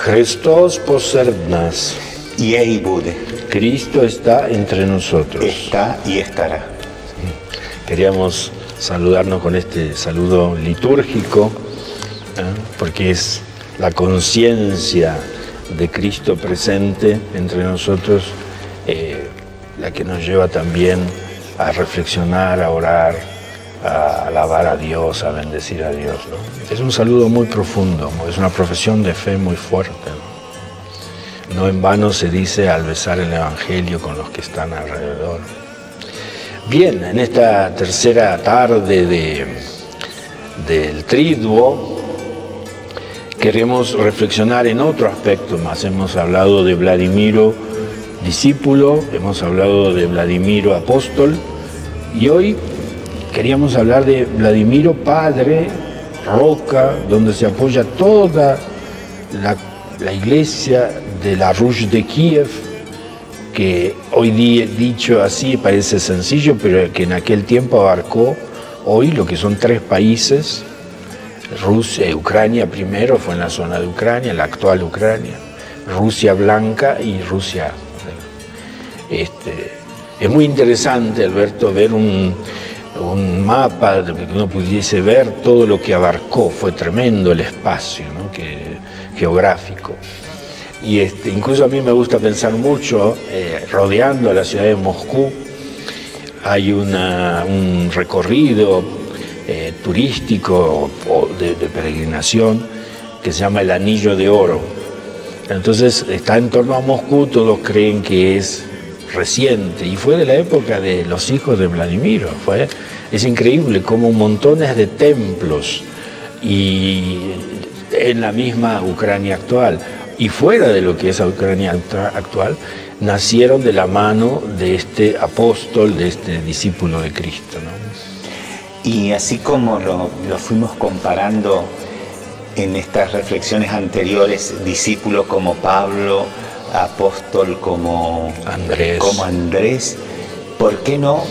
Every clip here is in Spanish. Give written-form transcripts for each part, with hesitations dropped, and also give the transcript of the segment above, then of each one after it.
Christos posserd nas. Iei bude. Cristo está entre nosotros. Está y estará. Queríamos saludarnos con este saludo litúrgico, porque es la conciencia de Cristo presente entre nosotros, la que nos lleva también a reflexionar, a orar, a alabar a Dios, a bendecir a Dios, ¿no? Es un saludo muy profundo, es una profesión de fe muy fuerte, ¿no? No en vano se dice al besar el Evangelio con los que están alrededor. Bien, en esta tercera tarde del Triduo queremos reflexionar en otro aspecto más. Hemos hablado de Vladimiro discípulo, hemos hablado de Vladimiro apóstol, y hoy queríamos hablar de Vladimiro padre, roca, donde se apoya toda la iglesia de la Rus de Kiev, que hoy día dicho así parece sencillo, pero que en aquel tiempo abarcó hoy lo que son 3 países, Rusia y Ucrania primero, fue en la zona de Ucrania, la actual Ucrania, Rusia blanca y Rusia. Es muy interesante, Alberto, ver un mapa de que uno pudiese ver todo lo que abarcó. Fue tremendo el espacio, ¿no? Geográfico. Y incluso a mí me gusta pensar mucho, rodeando a la ciudad de Moscú, hay un recorrido turístico o de peregrinación que se llama el Anillo de Oro. Entonces está en torno a Moscú, todos creen que es reciente, y fue de la época de los hijos de Vladimiro. Es increíble cómo montones de templos y en la misma Ucrania actual y fuera de lo que es la Ucrania actual, nacieron de la mano de este apóstol, de este discípulo de Cristo, ¿no? Y así como lo fuimos comparando en estas reflexiones anteriores, discípulo como Pablo, apóstol como Andrés, ¿por qué no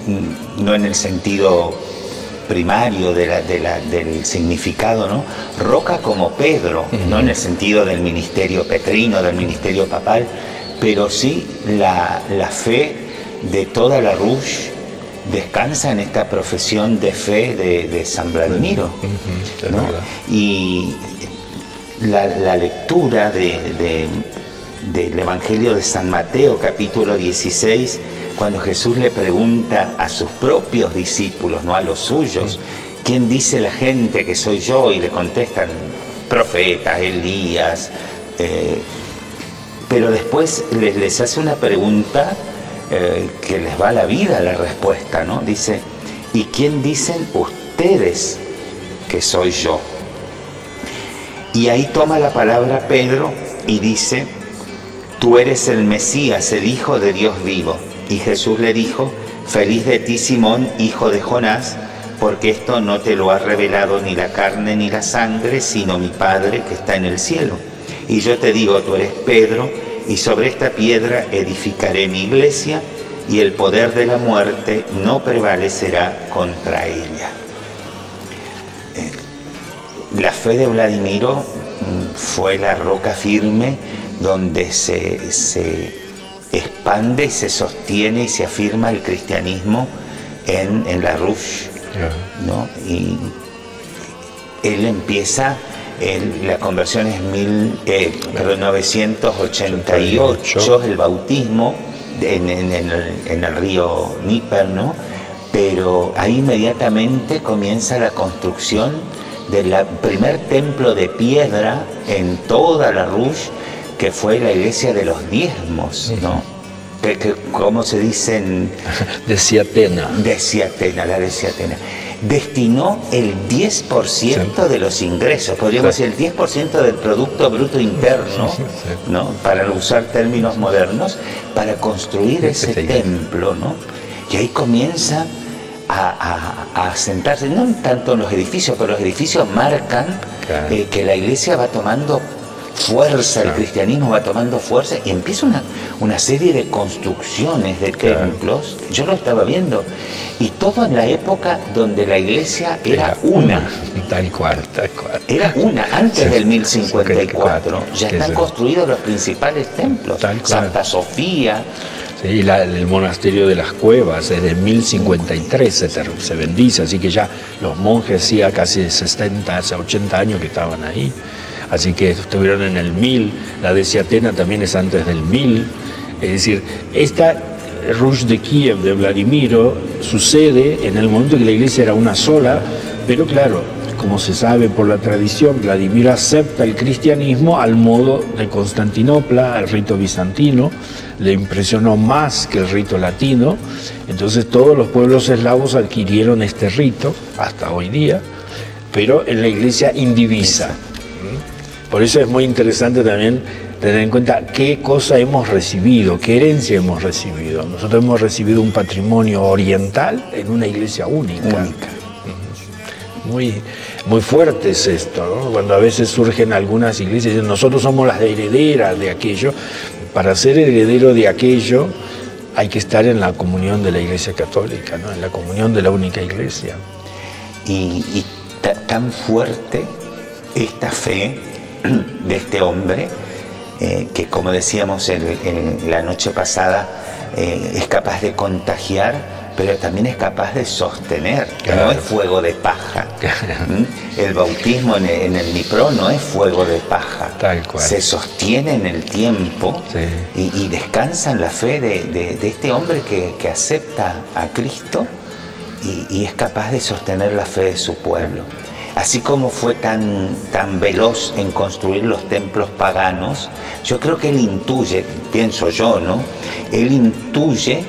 en el sentido primario del significado, ¿no? Roca como Pedro, no en el sentido del ministerio petrino, del ministerio papal, pero sí la fe de toda la Rus descansa en esta profesión de fe de San Vladimiro, ¿no? Y la lectura del Evangelio de San Mateo, capítulo 16, cuando Jesús le pregunta a sus propios discípulos, no a los suyos, ¿quién dice la gente que soy yo? Y le contestan profetas, Elías, pero después les hace una pregunta que les va a la vida la respuesta, ¿no? Dice, ¿y quién dicen ustedes que soy yo? Y ahí toma la palabra Pedro y dice, tú eres el Mesías, el Hijo de Dios vivo. Y Jesús le dijo, feliz de ti, Simón, hijo de Jonás, porque esto no te lo ha revelado ni la carne ni la sangre, sino mi Padre que está en el cielo. Y yo te digo, tú eres Pedro, y sobre esta piedra edificaré mi iglesia, y el poder de la muerte no prevalecerá contra ella. La fe de Vladimiro fue la roca firme donde se expande y se sostiene y se afirma el cristianismo en la Rus, ¿no? Y él empieza, la conversión es 988, el bautismo en el río Dnieper, ¿no? Pero ahí inmediatamente comienza la construcción del primer templo de piedra en toda la Rus, que fue la iglesia de los diezmos, ¿no? ¿Cómo se dicen? De Ciatena. De Ciatena, la de Ciatena. Destinó el 10% de los ingresos, podríamos decir el 10% del Producto Bruto Interno, ¿no? Para usar términos modernos, para construir ese templo, ¿no? Y ahí comienza a asentarse, no tanto en los edificios, pero los edificios marcan que la iglesia va tomando fuerza, el cristianismo va tomando fuerza y empieza una serie de construcciones de templos. Yo lo estaba viendo, y todo en la época donde la iglesia era una. Tal cual. Era una, antes del 1054. Ya están construidos los principales templos. Santa Sofía. Sí, el monasterio de las Cuevas es de 1053, se bendice, así que ya los monjes hacía casi 60, 80 años que estaban ahí. Así que estuvieron en el 1000, la de Ciatena también es antes del 1000. Es decir, esta Rush de Kiev de Vladimiro sucede en el momento que la iglesia era una sola, pero claro, como se sabe por la tradición, Vladimiro acepta el cristianismo al modo de Constantinopla, el rito bizantino, le impresionó más que el rito latino, entonces todos los pueblos eslavos adquirieron este rito hasta hoy día, pero en la iglesia indivisa. Por eso es muy interesante también tener en cuenta qué cosa hemos recibido, qué herencia hemos recibido. Nosotros hemos recibido un patrimonio oriental en una iglesia única. Muy fuerte es esto, ¿no? Cuando a veces surgen algunas iglesias y dicen, nosotros somos las herederas de aquello. Para ser heredero de aquello hay que estar en la comunión de la Iglesia Católica, ¿no? En la comunión de la única iglesia. Y tan fuerte esta fe de este hombre, que como decíamos en la noche pasada, es capaz de contagiar, pero también es capaz de sostener, que no es fuego de paja. El bautismo en el Dnipro no es fuego de paja. Tal cual. Se sostiene en el tiempo, sí. y descansa en la fe de este hombre que acepta a Cristo y es capaz de sostener la fe de su pueblo. Así como fue tan veloz en construir los templos paganos, yo creo que él intuye, pienso yo, ¿no? Él intuye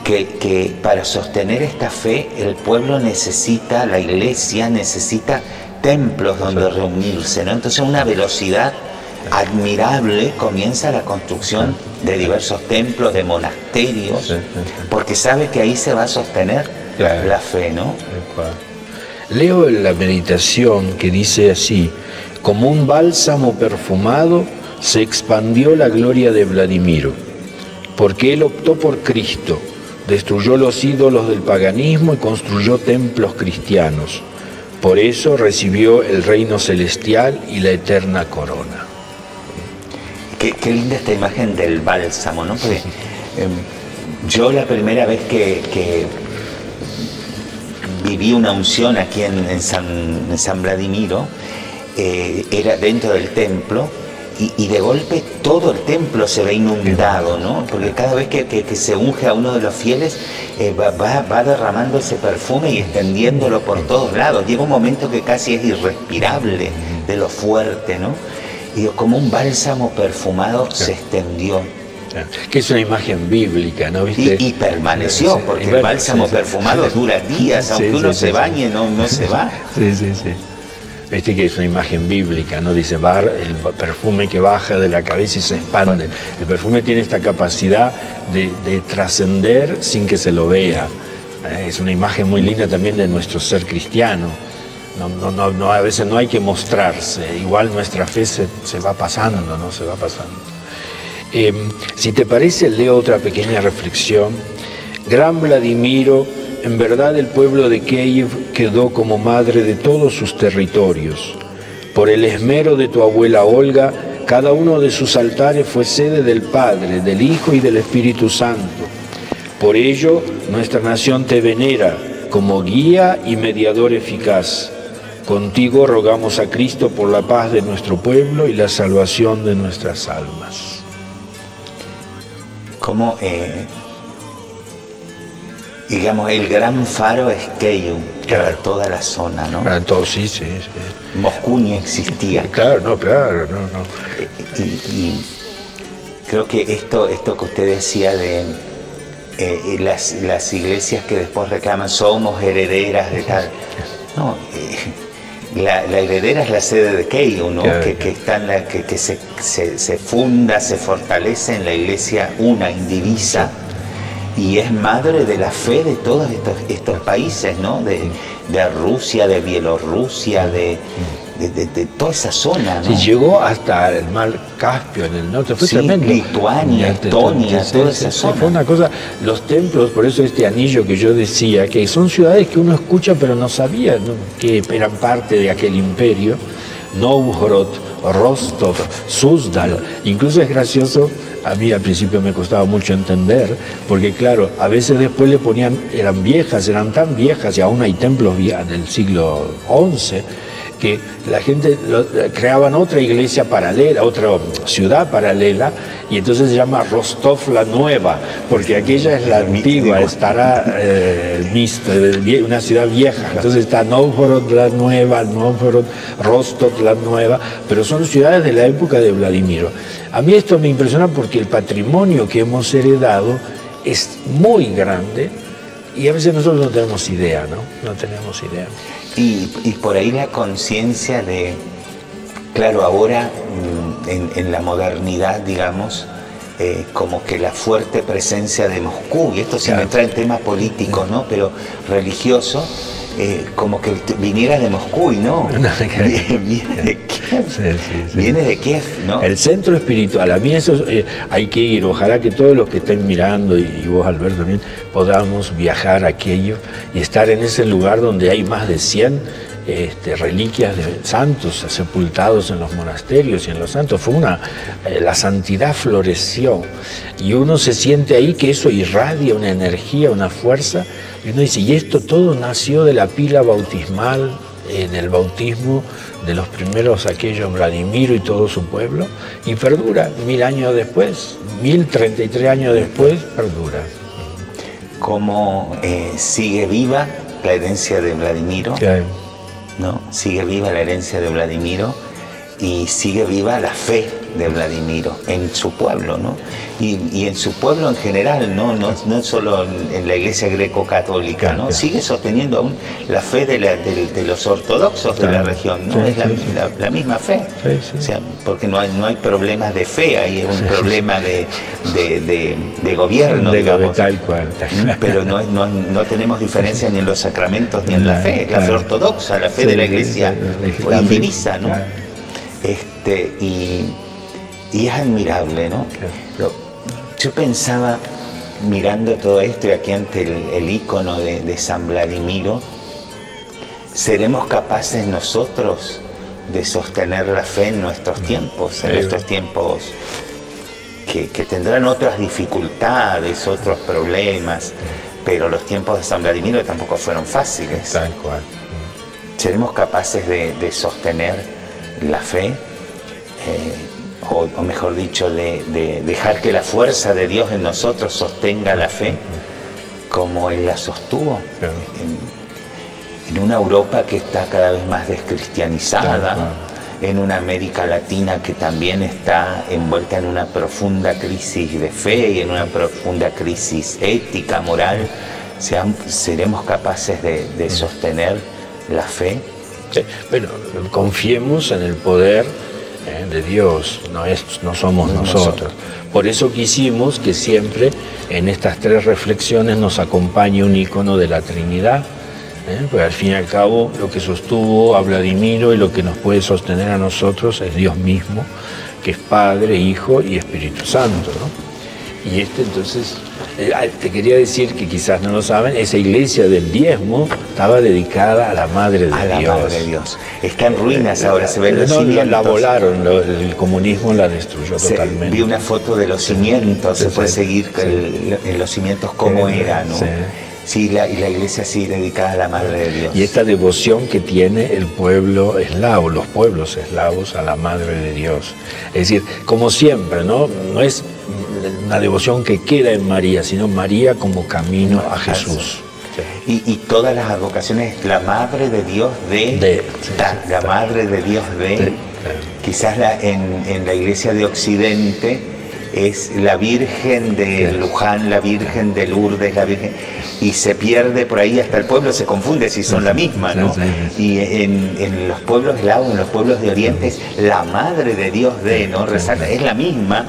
que para sostener esta fe el pueblo necesita, la iglesia necesita templos donde reunirse, ¿no? Entonces, a una velocidad admirable comienza la construcción de diversos templos, de monasterios, porque sabe que ahí se va a sostener la fe, ¿no? Leo en la meditación que dice así: como un bálsamo perfumado se expandió la gloria de Vladimiro, porque él optó por Cristo, destruyó los ídolos del paganismo y construyó templos cristianos. Por eso recibió el reino celestial y la eterna corona. Qué linda esta imagen del bálsamo, ¿no? Porque yo la primera vez que viví una unción aquí en San Vladimiro, era dentro del templo, y de golpe todo el templo se ve inundado, ¿no? Porque cada vez que se unge a uno de los fieles, va derramando ese perfume y extendiéndolo por todos lados. Llega un momento que casi es irrespirable de lo fuerte, ¿no? Y como un bálsamo perfumado se extendió. Que es una imagen bíblica, ¿no? ¿Viste? Y permaneció, porque el bálsamo perfumado dura días, aunque uno se bañe, no se va. Sí. Viste que es una imagen bíblica, ¿no? Dice, el perfume que baja de la cabeza y se expande. El perfume tiene esta capacidad de trascender sin que se lo vea. Es una imagen muy linda también de nuestro ser cristiano. No, a veces no hay que mostrarse. Igual nuestra fe se va pasando, ¿no? Se va pasando. Si te parece, leo otra pequeña reflexión. Gran Vladimiro, en verdad el pueblo de Kiev quedó como madre de todos sus territorios. Por el esmero de tu abuela Olga, cada uno de sus altares fue sede del Padre, del Hijo y del Espíritu Santo. Por ello, nuestra nación te venera como guía y mediador eficaz. Contigo rogamos a Cristo por la paz de nuestro pueblo y la salvación de nuestras almas. Como, digamos, el gran faro es Keium, para toda la zona, ¿no? Para todo, sí. Moscú ni existía. Claro, no. Y creo que esto que usted decía de las iglesias que después reclaman, somos herederas de tal. No, la heredera es la sede de Keium, ¿no? Claro. Que se funda, se fortalece en la iglesia una, indivisa, y es madre de la fe de todos estos países, ¿no? De Rusia, de Bielorrusia, de de toda esa zona, ¿no? Sí, llegó hasta el mar Caspio en el norte, fue tremendo. Lituania, Estonia, toda esa zona. Fue una cosa, los templos, por eso este anillo que yo decía, que son ciudades que uno escucha pero no sabía, ¿no?, que eran parte de aquel imperio. Novgorod, Rostov, Suzdal, incluso es gracioso, a mí al principio me costaba mucho entender, porque claro, a veces después le ponían, eran viejas, eran tan viejas, y aún hay templos del siglo XI, que la gente creaban otra iglesia paralela, otra ciudad paralela, y entonces se llama Rostov la Nueva, porque aquella es la antigua, estará una ciudad vieja. Entonces está Novgorod la Nueva, Novgorod, Rostov la Nueva, pero son ciudades de la época de Vladimiro. A mí esto me impresiona porque el patrimonio que hemos heredado es muy grande y a veces nosotros no tenemos idea, ¿no? No tenemos idea. Y por ahí la conciencia de, claro, ahora en la modernidad, digamos, como que la fuerte presencia de Moscú, y esto sin entrar en tema político, ¿no?, pero religioso, como que viniera de Moscú y no, viene de Kiev, viene de Kiev, ¿no? El centro espiritual, a mí eso hay que ir, ojalá que todos los que estén mirando, y vos, Alberto, también, podamos viajar a aquello y estar en ese lugar donde hay más de 100 reliquias de santos sepultados en los monasterios y en los santos. La santidad floreció y uno se siente ahí que eso irradia una energía, una fuerza, y uno dice, y esto todo nació de la pila bautismal, del bautismo de los primeros aquellos Vladimiro y todo su pueblo, y perdura 1000 años después, 1033 años después, perdura. ¿Cómo sigue viva la herencia de Vladimiro? ¿No? Sigue viva la herencia de Vladimiro y sigue viva la fe de Vladimiro en su pueblo, ¿no? Y en su pueblo en general, no solo en la iglesia greco-católica, ¿no? Sigue sosteniendo aún la fe de los ortodoxos de la región, ¿no? Es la misma fe. O sea, porque no hay problemas de fe, hay un problema de gobierno, digamos. Tal cual. Pero no tenemos diferencia ni en los sacramentos ni en la fe. Es la fe ortodoxa, la fe de la iglesia indivisa, ¿no? Y es admirable, ¿no? Yo pensaba, mirando todo esto y aquí ante el ícono de San Vladimiro, ¿seremos capaces nosotros de sostener la fe en nuestros tiempos? En nuestros tiempos que tendrán otras dificultades, otros problemas, pero los tiempos de San Vladimiro tampoco fueron fáciles. Tal cual. ¿Seremos capaces de sostener la fe? O mejor dicho, de dejar que la fuerza de Dios en nosotros sostenga la fe como Él la sostuvo en una Europa que está cada vez más descristianizada, en una América Latina que también está envuelta en una profunda crisis de fe y en una profunda crisis ética, moral. ¿Seremos capaces de sostener la fe? Sí. Bueno, confiemos en el poder de Dios, no somos nosotros. Por eso quisimos que siempre en estas 3 reflexiones nos acompañe un icono de la Trinidad, porque al fin y al cabo lo que sostuvo a Vladimiro y lo que nos puede sostener a nosotros es Dios mismo, que es Padre, Hijo y Espíritu Santo, ¿no? Y entonces, te quería decir que quizás no lo saben, esa iglesia del diezmo estaba dedicada a la Madre de Dios. A la Madre de Dios. Está en ruinas ahora, se ven los cimientos. La volaron, el comunismo la destruyó totalmente. Vi una foto de los cimientos, se puede seguir en los cimientos cómo era, ¿no? Sí, y la iglesia sí dedicada a la Madre de Dios. Y esta devoción que tiene el pueblo eslavo, los pueblos eslavos a la Madre de Dios. Es decir, como siempre, no es una devoción que queda en María, sino María como camino a Jesús. Y todas las advocaciones, la Madre de Dios la Madre de Dios quizás en la iglesia de Occidente es la Virgen de Luján, la Virgen de Lourdes, la Virgen, y se pierde por ahí, hasta el pueblo se confunde si son la misma, ¿no? Y en los pueblos eslavos, en los pueblos de Oriente, es la Madre de Dios ¿no? Resalta, es la misma,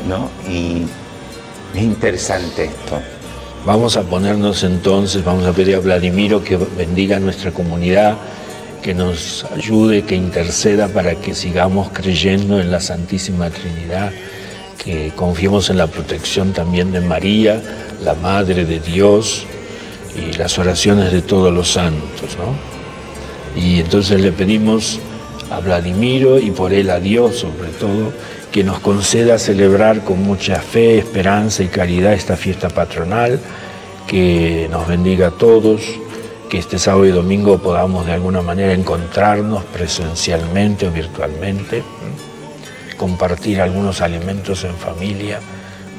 ¿no? Y es interesante esto. Vamos a ponernos entonces, vamos a pedir a Vladimiro que bendiga a nuestra comunidad que nos ayude, que interceda para que sigamos creyendo en la Santísima Trinidad, que confiemos en la protección también de María, la Madre de Dios, y las oraciones de todos los santos, ¿no? Y entonces le pedimos a Vladimiro y por él a Dios sobre todo, que nos conceda celebrar con mucha fe, esperanza y caridad esta fiesta patronal, que nos bendiga a todos, que este sábado y domingo podamos de alguna manera encontrarnos presencialmente o virtualmente, compartir algunos alimentos en familia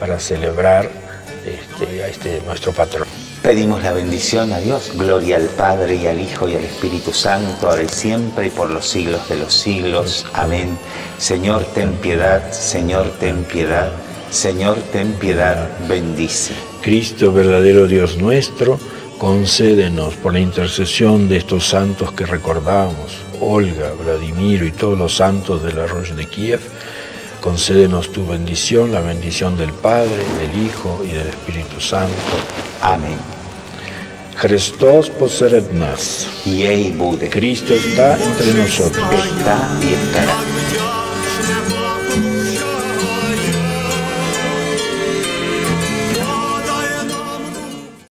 para celebrar a nuestro patrón. Pedimos la bendición a Dios, gloria al Padre y al Hijo y al Espíritu Santo, ahora y siempre y por los siglos de los siglos. Amén. Señor, ten piedad, Señor, ten piedad, Señor, ten piedad, bendice. Cristo, verdadero Dios nuestro, concédenos por la intercesión de estos santos que recordamos, Olga, Vladimiro y todos los santos de la Roche de Kiev, concédenos tu bendición, la bendición del Padre, del Hijo y del Espíritu Santo. Amén. Christos posered nas. Iei bude. Cristo está entre nosotros. Está y estará.